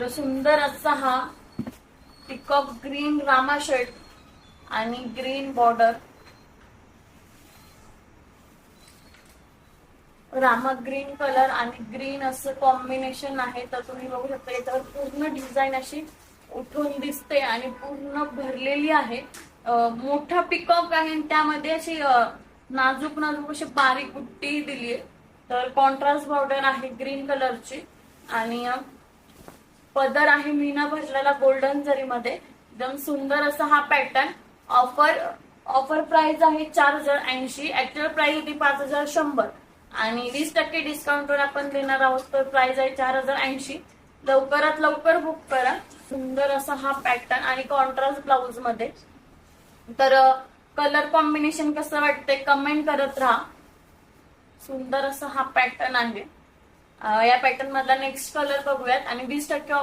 तर सुंदर असा हा पिकॉक ग्रीन रामा शेड आणि green border, Rama green colour आणि ग्रीन असं कॉम्बिनेशन आहे. तर तुम्ही बघू शकता याच्यावर पूर्ण डिझाईन अशी उठून दिसते आणि पूर्ण भरलेली आहे. मोठा पिकॉक आहे आणि त्यामध्ये अशी नाजूक नाजूक अशी बारीक बुट्टी दिली आहे. तर कॉन्ट्रास्ट बॉर्डर आहे ग्रीन कलरची आणि पदर आहे मीना भरलेला गोल्डन जरीमध्ये. एकदम सुंदर असा हा पॅटर्न. ऑफर प्राइस आहे 4080. ऍक्च्युअल प्राइस होती 5100 आणि 20% डिस्काउंटवर आपण देणार आहोत. तर प्राइस आहे 4080. लवकरात लवकर बुक करा. सुंदर असा हा पॅटर्न आणि कॉन्ट्रास्ट ब्लाउज मध्ये. तर कलर कॉम्बिनेशन कसं वाटतंय कमेंट करत राहा. सुंदर असा हा पॅटर्न आहे. या पॅटर्न मधला नेक्स्ट कलर बघूयात आणि 20% ऑफ